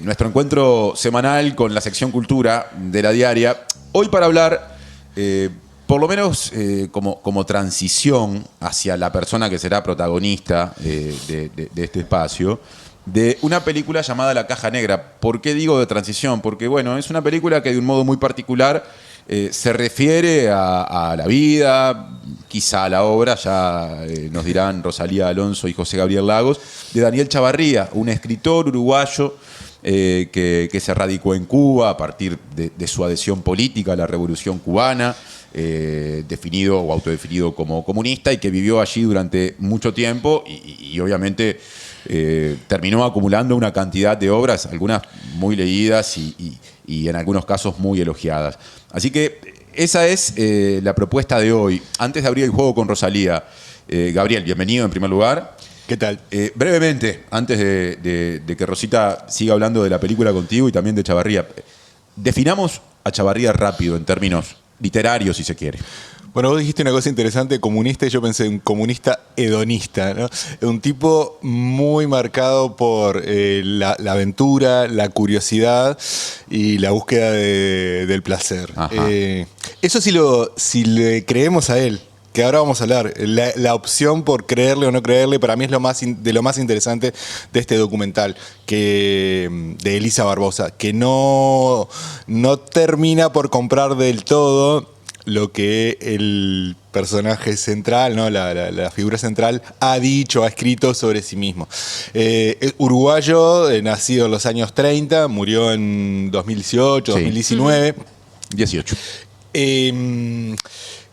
nuestro encuentro semanal con la sección Cultura de la Diaria. Hoy para hablar, por lo menos como transición hacia la persona que será protagonista de este espacio, de una película llamada La Caja Negra. ¿Por qué digo de transición? Porque, bueno, es una película que de un modo muy particular se refiere a la vida, quizá a la obra, ya nos dirán Rosalía Alonso y José Gabriel Lagos, de Daniel Chavarría, un escritor uruguayo que se radicó en Cuba a partir de su adhesión política a la Revolución Cubana, definido o autodefinido como comunista, y que vivió allí durante mucho tiempo y obviamente terminó acumulando una cantidad de obras, algunas muy leídas y en algunos casos muy elogiadas. Así que esa es la propuesta de hoy. Antes de abrir el juego con Rosalía, Gabriel, bienvenido en primer lugar. ¿Qué tal? Brevemente, antes de que Rosita siga hablando de la película contigo y también de Chavarría, definamos a Chavarría rápido, en términos literarios, si se quiere. Bueno, vos dijiste una cosa interesante, comunista, y yo pensé en un comunista hedonista, ¿no? Un tipo muy marcado por la aventura, la curiosidad y la búsqueda del placer. Eso si le creemos a él, que ahora vamos a hablar. La opción por creerle o no creerle, para mí es de lo más interesante de este documental de Elisa Barbosa, que no termina por comprar del todo lo que el personaje central, ¿no? la figura central, ha dicho, ha escrito sobre sí mismo. Uruguayo, nacido en los años 30, murió en 2018, sí. 2019. 18.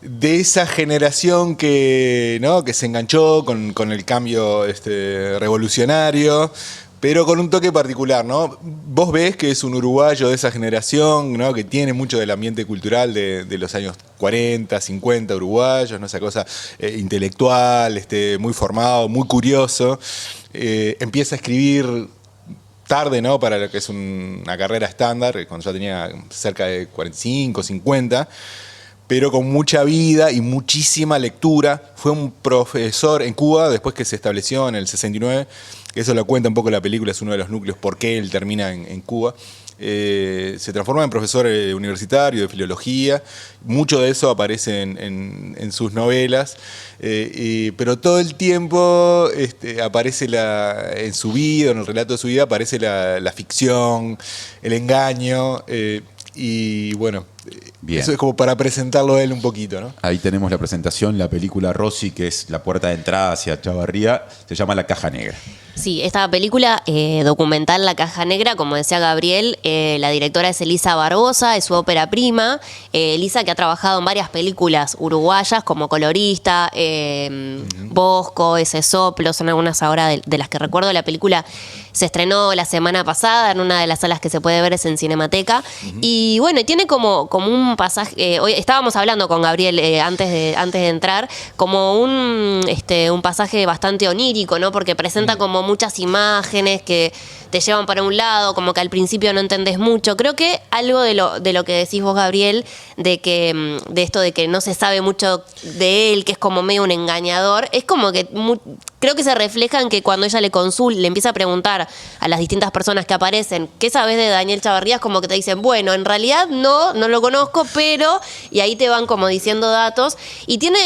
De esa generación que se enganchó con el cambio revolucionario, pero con un toque particular, ¿no? Vos ves que es un uruguayo de esa generación, ¿no? Que tiene mucho del ambiente cultural de los años 40, 50 uruguayos, ¿no? Esa cosa intelectual, muy formado, muy curioso. Empieza a escribir tarde, ¿no? Para lo que es una carrera estándar, cuando ya tenía cerca de 45, 50, pero con mucha vida y muchísima lectura. Fue un profesor en Cuba, después que se estableció en el 69, eso lo cuenta un poco la película, es uno de los núcleos por qué él termina en Cuba. Se transforma en profesor universitario de filología, mucho de eso aparece en sus novelas, pero todo el tiempo aparece en su vida, en el relato de su vida, aparece la ficción, el engaño, y bueno, bien. Eso es como para presentarlo a él un poquito, ¿no? Ahí tenemos la presentación, la película Rosy, que es la puerta de entrada hacia Chavarría, se llama La Caja Negra. Sí, esta película documental La Caja Negra, como decía Gabriel, la directora es Elisa Barbosa, es su ópera prima. Elisa, que ha trabajado en varias películas uruguayas como colorista, Bosco, Ese Soplo, son algunas ahora de las que recuerdo. La película se estrenó la semana pasada en una de las salas que se puede ver, es en Cinemateca. Y bueno, tiene como un pasaje, hoy estábamos hablando con Gabriel antes de entrar, como un pasaje bastante onírico, ¿no? Porque presenta como muchas imágenes que te llevan para un lado, como que al principio no entendés mucho. Creo que algo de lo que decís vos, Gabriel, de esto de que no se sabe mucho de él, que es como medio un engañador, es como que creo que se refleja en que cuando ella le empieza a preguntar a las distintas personas que aparecen, ¿qué sabes de Daniel Chavarría? Es como que te dicen, bueno, en realidad no lo conozco, pero, y ahí te van como diciendo datos. Y tiene,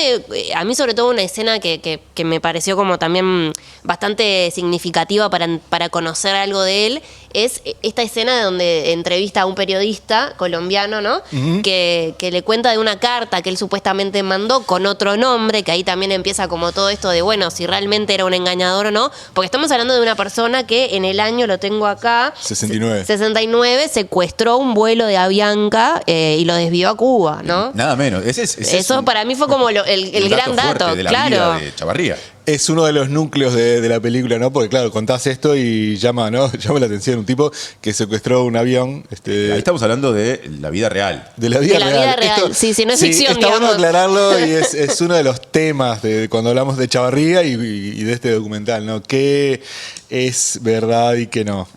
a mí sobre todo, una escena que me pareció como también bastante significativa para conocer algo de él, es esta escena donde entrevista a un periodista colombiano, ¿no? Que le cuenta de una carta que él supuestamente mandó con otro nombre, que ahí también empieza como todo esto de, bueno, si realmente era un engañador o no, porque estamos hablando de una persona que en el año, lo tengo acá, 69 secuestró un vuelo de Avianca y lo desvió a Cuba, ¿no? Nada menos. Eso para mí fue como el gran dato, de la claro. Vida de Chavarría. Es uno de los núcleos de la película, ¿no? Porque claro, contás esto y llama la atención un tipo que secuestró un avión. Ahí estamos hablando de la vida real. De la vida real. Esto, sí, no es ficción, está digamos. bueno aclararlo, y es uno de los temas de cuando hablamos de Chavarría y de este documental, ¿no? ¿Qué es verdad y qué no?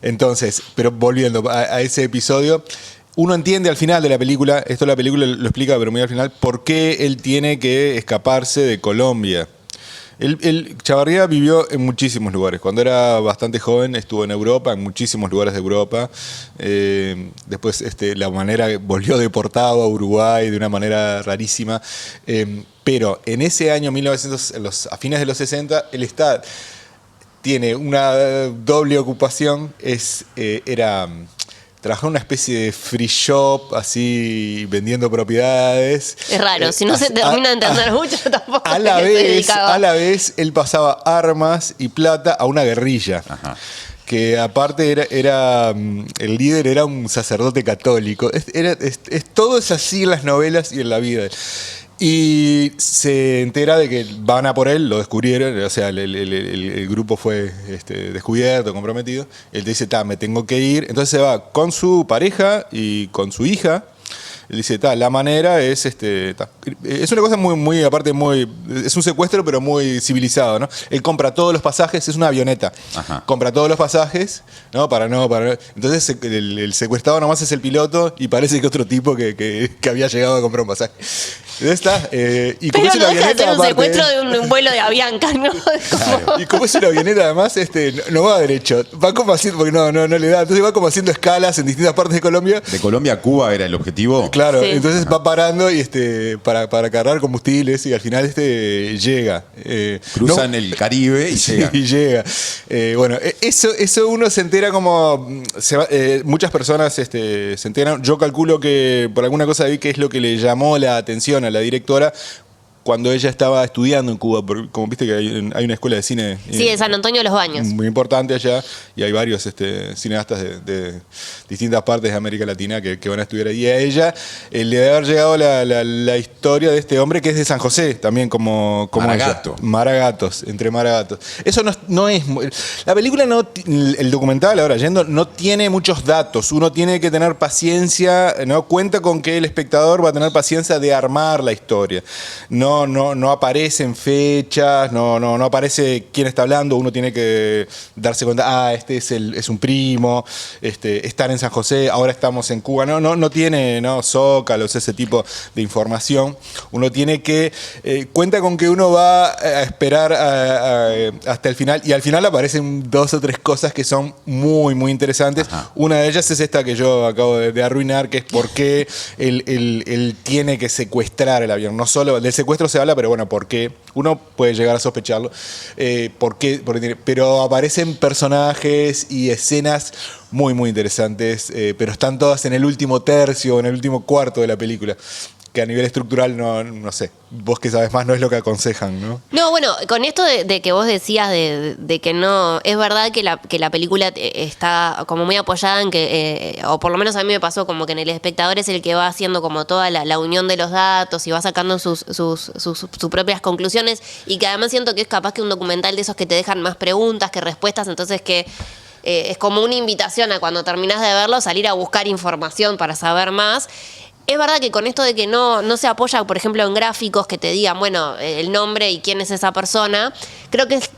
Entonces, pero volviendo a ese episodio, uno entiende al final de la película, esto la película lo explica, pero muy al final, por qué él tiene que escaparse de Colombia. Chavarría vivió en muchísimos lugares. Cuando era bastante joven estuvo en Europa, en muchísimos lugares de Europa. Después la manera que volvió deportado a Uruguay de una manera rarísima. Pero en ese año, a fines de los 60, él tiene una doble ocupación. Trabajaba en una especie de free shop, así, vendiendo propiedades. Es raro, si no se termina de entender mucho, tampoco. A la vez, él pasaba armas y plata a una guerrilla. Ajá. Que aparte el líder era un sacerdote católico. Todo es así en las novelas y en la vida. Y se entera de que van a por él, lo descubrieron, o sea, el grupo fue descubierto, comprometido. Él dice, me tengo que ir. Entonces se va con su pareja y con su hija. Él dice, la manera es, es una cosa muy, aparte, es un secuestro, pero muy civilizado, ¿no? Él compra todos los pasajes, es una avioneta. Ajá. Compra todos los pasajes, ¿no? Entonces el secuestrado nomás es el piloto y parece que otro tipo que había llegado a comprar un pasaje. Y como pero es una no deja de ser un aparte, secuestro de un vuelo de Avianca, ¿no? Claro. Y como es una avioneta, además, no va derecho. Va como haciendo, porque no le da. Entonces va como haciendo escalas en distintas partes de Colombia. ¿De Colombia a Cuba era el objetivo? Claro, sí. Entonces va parando y para cargar combustibles y al final llega. Cruzan el Caribe y llega. Y llega. Bueno, eso uno se entera como... muchas personas se enteran. Yo calculo que por alguna cosa vi que es lo que le llamó la atención a la directora cuando ella estaba estudiando en Cuba, porque como viste que hay una escuela de cine. Sí, de San Antonio de los Baños. Muy importante allá, y hay varios cineastas de distintas partes de América Latina que van a estudiar ahí. Y a ella le debe haber llegado la historia de este hombre que es de San José, también como Maragato. ella. Maragatos, entre Maragatos. Eso no es... La película, el documental, ahora yendo, no tiene muchos datos. Uno tiene que tener paciencia, ¿no? Cuenta con que el espectador va a tener paciencia de armar la historia. No aparecen fechas, no aparece quién está hablando, uno tiene que darse cuenta, es un primo, estar en San José, ahora estamos en Cuba, no tiene zócalos, ese tipo de información. Uno tiene que, cuenta con que uno va a esperar hasta el final, y al final aparecen 2 o 3 cosas que son muy, muy interesantes. Ajá. Una de ellas es esta que yo acabo de arruinar, que es por qué él tiene que secuestrar el avión. No solo del secuestro se habla, pero bueno, ¿por qué? Uno puede llegar a sospecharlo. ¿Por qué? Pero aparecen personajes y escenas muy, muy interesantes, pero están todas en el último tercio, en el último cuarto de la película. Que a nivel estructural, no sé, vos que sabes más, no es lo que aconsejan, ¿no? No, bueno, con esto de que vos decías de que no, es verdad que la película está como muy apoyada en que, o por lo menos a mí me pasó como que en el espectador es el que va haciendo como toda la unión de los datos y va sacando sus propias conclusiones, y que además siento que es capaz que un documental de esos que te dejan más preguntas que respuestas, entonces que... es como una invitación a cuando terminás de verlo salir a buscar información para saber más. Es verdad que con esto de que no se apoya, por ejemplo, en gráficos que te digan, bueno, el nombre y quién es esa persona, creo que es,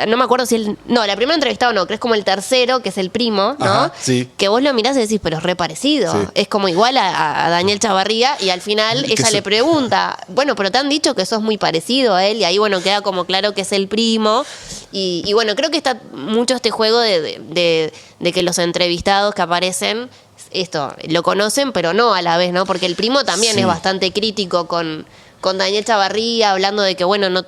no me acuerdo si la primera entrevista o no, creo que es como el tercero, que es el primo, ¿no? Ajá, sí. Que vos lo mirás y decís, pero es re parecido. Sí. Es como igual a Daniel Chavarría, y al final ella le pregunta, bueno, pero te han dicho que sos muy parecido a él, y ahí, bueno, queda como claro que es el primo. Y bueno, creo que está mucho este juego de que los entrevistados que aparecen lo conocen, pero no a la vez, ¿no? Porque el primo también es bastante crítico con Daniel Chavarría, hablando de que, bueno, no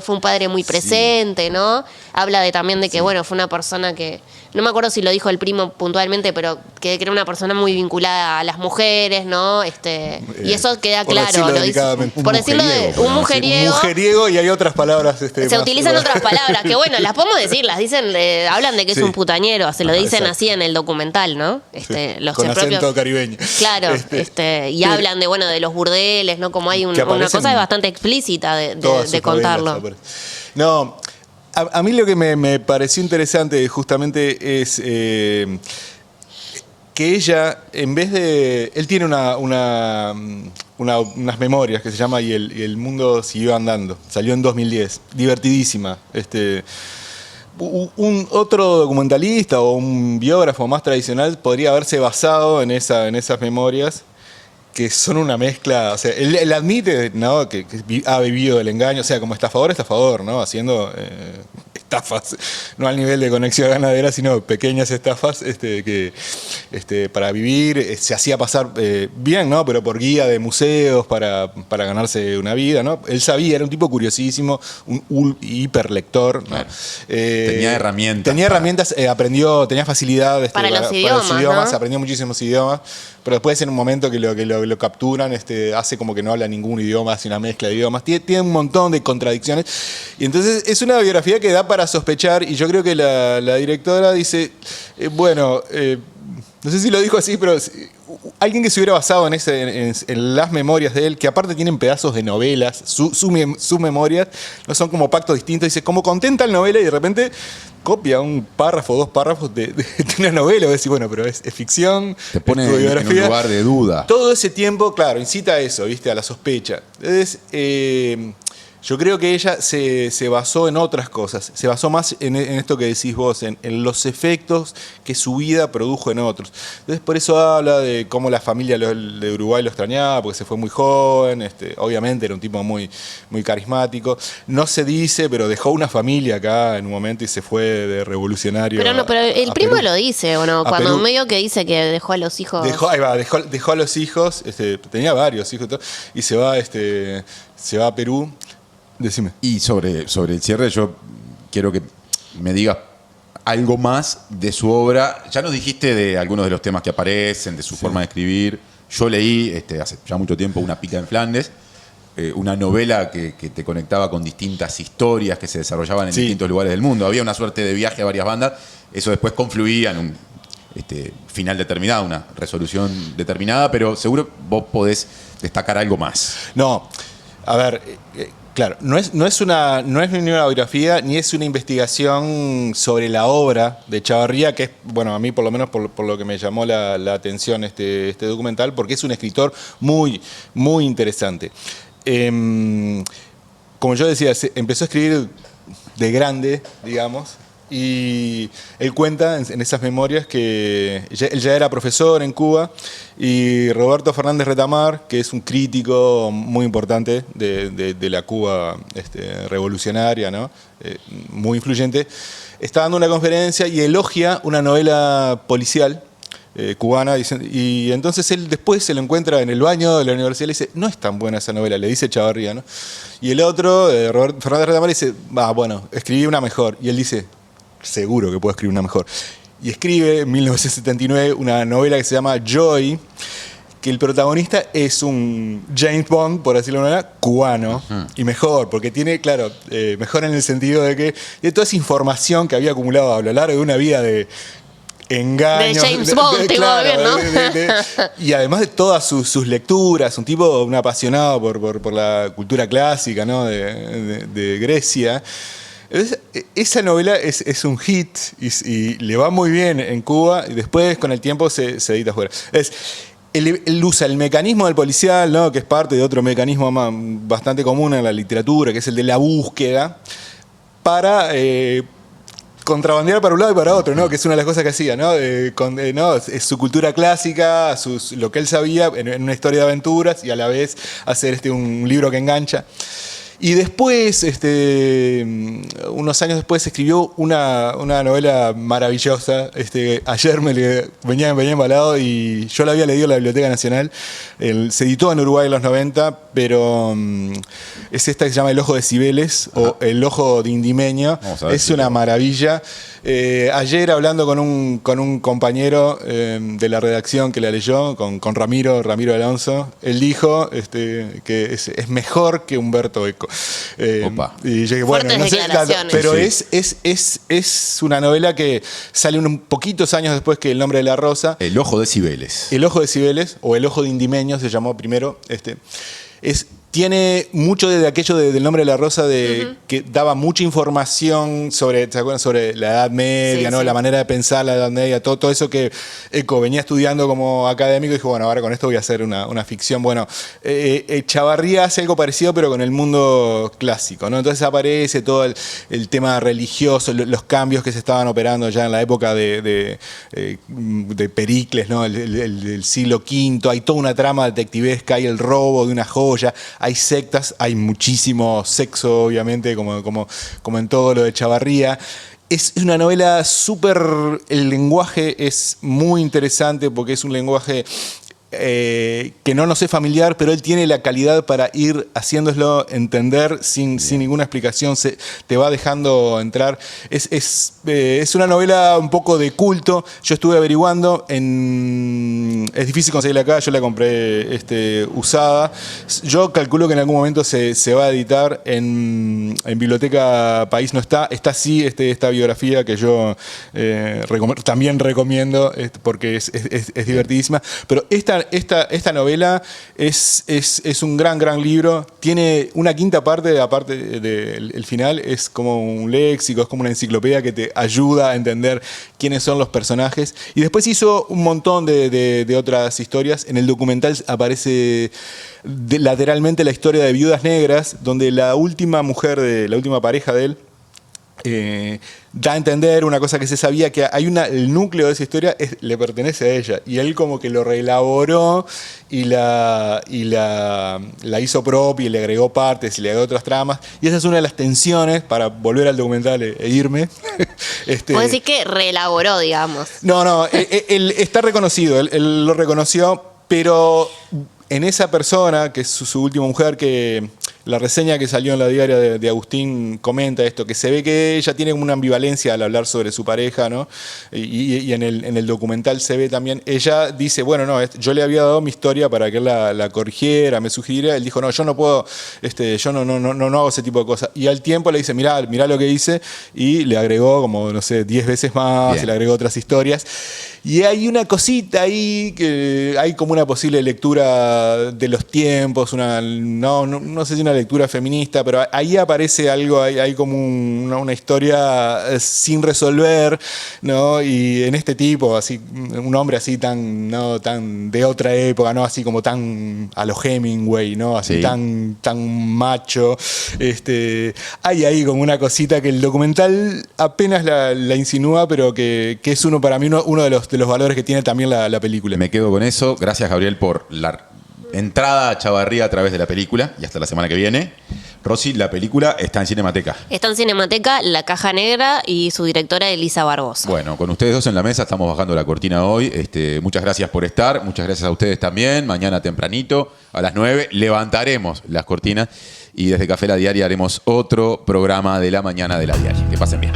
fue un padre muy presente, ¿no? Habla también de que, bueno, fue una persona que, no me acuerdo si lo dijo el primo puntualmente, pero que era una persona muy vinculada a las mujeres, ¿no? Y eso queda claro, lo dice. Por decirlo de un mujeriego. Un mujeriego, y hay otras palabras. Se utilizan otras palabras, que bueno, las podemos decir, las dicen, hablan de que es un putañero, se lo dicen así en el documental, ¿no? Con acento caribeño. Claro, y hablan de los burdeles, ¿no? Como hay una cosa bastante explícita de contarlo. No, a mí lo que me pareció interesante justamente es que ella, en vez de... Él tiene unas memorias que se llama Y el mundo siguió andando. Salió en 2010. Divertidísima. Otro documentalista o un biógrafo más tradicional podría haberse basado en esas memorias, que son una mezcla, o sea, él admite, ¿no? que ha vivido del engaño, o sea, como estafador, ¿no? Haciendo estafas, no al nivel de Conexión Ganadera, sino pequeñas estafas que para vivir, se hacía pasar bien, ¿no? Pero por guía de museos para ganarse una vida, ¿no? Él sabía, era un tipo curiosísimo, un hiperlector, ¿no? Bueno, tenía herramientas. Aprendió, tenía facilidad Para los idiomas, ¿no? Aprendió muchísimos idiomas, pero después en un momento que lo capturan, hace como que no habla ningún idioma, hace una mezcla de idiomas, tiene un montón de contradicciones, y entonces es una biografía que da para sospechar, y yo creo que la directora dice, no sé si lo dijo así, pero alguien que se hubiera basado en las memorias de él, que aparte tienen pedazos de novelas, sus memorias, no son como pactos distintos, dice, como contenta la novela y de repente copia un párrafo, 2 párrafos de una novela, y decís, bueno, pero es ficción, te pone es tu en biografía. un lugar de duda. Todo ese tiempo, claro, incita a eso, ¿viste? A la sospecha. Entonces, yo creo que ella se basó en otras cosas, se basó más en esto que decís vos, en los efectos que su vida produjo en otros. Entonces por eso habla de cómo la familia de Uruguay lo extrañaba, porque se fue muy joven, obviamente era un tipo muy, muy carismático. No se dice, pero dejó una familia acá en un momento y se fue de revolucionario. Pero el primo Perú. Lo dice, ¿o no? A Cuando Perú. medio que dice que dejó a los hijos. Dejó a los hijos, tenía varios hijos, y se va a Perú. Decime. Y sobre el cierre, yo quiero que me digas algo más de su obra. Ya nos dijiste de algunos de los temas que aparecen, de su forma de escribir. Yo leí hace ya mucho tiempo Una pica en Flandes, una novela que te conectaba con distintas historias que se desarrollaban en distintos lugares del mundo. Había una suerte de viaje a varias bandas. Eso después confluía en un final determinado, una resolución determinada, pero seguro vos podés destacar algo más. No, a ver, claro, no es ni una biografía, ni es una investigación sobre la obra de Chavarría, que es, bueno, a mí por lo menos por lo que me llamó la atención este documental, porque es un escritor muy, muy interesante. Como yo decía, empezó a escribir de grande, digamos, y él cuenta en esas memorias que él ya era profesor en Cuba, y Roberto Fernández Retamar, que es un crítico muy importante de la Cuba revolucionaria, ¿no? Muy influyente, está dando una conferencia y elogia una novela policial cubana, y entonces él después se lo encuentra en el baño de la universidad y le dice, no es tan buena esa novela, le dice Chavarría, ¿no? Y el otro, Roberto Fernández Retamar, dice, bueno, escribí una mejor, y él dice, seguro que puedo escribir una mejor. Y escribe en 1979 una novela que se llama Joy, que el protagonista es un James Bond, por decirlo de una manera, cubano. Y mejor, porque tiene, claro, mejor en el sentido de que de toda esa información que había acumulado a lo largo de una vida de engaños. De James Bond, claro, ¿no? y además de todas sus lecturas, un apasionado por la cultura clásica, ¿no? de Grecia. Entonces, esa novela es un hit y le va muy bien en Cuba, y después con el tiempo se edita afuera. Él usa el mecanismo del policial, ¿no? Que es parte de otro mecanismo bastante común en la literatura, que es el de la búsqueda, para contrabandear para un lado y para otro, ¿no? Que es una de las cosas que hacía, ¿no? Es su cultura clásica, lo que él sabía en una historia de aventuras, y a la vez hacer un libro que engancha. Y después, unos años después, escribió una novela maravillosa. Ayer venía embalado y yo la había leído en la Biblioteca Nacional. Se editó en Uruguay en los 90, pero es esta que se llama El ojo de Cibeles, o El ojo de Indimeño. Es una maravilla. Ayer, hablando con un compañero de la redacción que la leyó, con Ramiro Alonso, él dijo que es mejor que Humberto Eco. Y yo dije, bueno, no sé, pero es una novela que sale un poquitos años después que El nombre de la rosa. El ojo de Cibeles. El ojo de Cibeles, o El ojo de Indimeño se llamó primero. tiene mucho de aquello del Nombre de la Rosa, que daba mucha información sobre, ¿se acuerdan? Sobre la Edad Media, Sí, ¿no? sí. La manera de pensar la Edad Media, todo eso que Eco venía estudiando como académico y dijo, bueno, ahora con esto voy a hacer una ficción. Bueno, Chavarría hace algo parecido, pero con el mundo clásico, ¿no? Entonces aparece todo el tema religioso, los cambios que se estaban operando ya en la época de Pericles, ¿no? El siglo V, hay toda una trama detectivesca, hay el robo de una joya, hay sectas, hay muchísimo sexo, obviamente, como en todo lo de Chavarría. Es una novela súper... El lenguaje es muy interesante porque es un lenguaje que no nos es familiar, pero él tiene la calidad para ir haciéndolo entender sin ninguna explicación, te va dejando entrar. Es una novela un poco de culto. Yo estuve averiguando, es difícil conseguirla acá, yo la compré usada. Yo calculo que en algún momento se va a editar en Biblioteca País, no está. Está sí esta biografía que yo también recomiendo porque es divertidísima. Pero esta novela es un gran libro. Tiene una quinta parte, aparte del final, es como un léxico, es como una enciclopedia que te ayuda a entender quiénes son los personajes. Y después hizo un montón de otras historias. En el documental aparece lateralmente la historia de Viudas Negras, donde la última pareja de él, da a entender una cosa que se sabía, que el núcleo de esa historia le pertenece a ella, y él como que lo reelaboró y la hizo propia y le agregó partes y le agregó otras tramas, y esa es una de las tensiones para volver al documental e irme. Puedo decir que reelaboró, digamos. No, él está reconocido, él lo reconoció, pero en esa persona, que es su última mujer, que la reseña que salió en la diaria de Agustín comenta esto, que se ve que ella tiene una ambivalencia al hablar sobre su pareja, ¿no? Y en el documental se ve también, ella dice, bueno, no, yo le había dado mi historia para que él la corrigiera, me sugiriera. Él dijo, no, yo no puedo, yo no hago ese tipo de cosas. Y al tiempo le dice, mirá lo que hice, y le agregó como, no sé, 10 veces más. Bien. Y le agregó otras historias. Y hay una cosita ahí, que hay como una posible lectura de los tiempos, no sé si una lectura feminista, pero ahí aparece algo, hay como una historia sin resolver, ¿no? Y en este tipo, así, un hombre así tan de otra época, ¿no? Así como tan a lo Hemingway, ¿no? Así sí. tan macho. Hay ahí como una cosita que el documental apenas la insinúa, pero que es para mí uno de los valores que tiene también la película. Me quedo con eso. Gracias, Gabriel, por la entrada a Chavarría a través de la película, y hasta la semana que viene. Rosy, la película está en Cinemateca. Está en Cinemateca, La Caja Negra, y su directora Elisa Barbosa. Bueno, con ustedes dos en la mesa estamos bajando la cortina hoy. Muchas gracias por estar, muchas gracias a ustedes también. Mañana tempranito, a las 9, levantaremos las cortinas y desde Café La Diaria haremos otro programa de la mañana de La Diaria. Que pasen bien.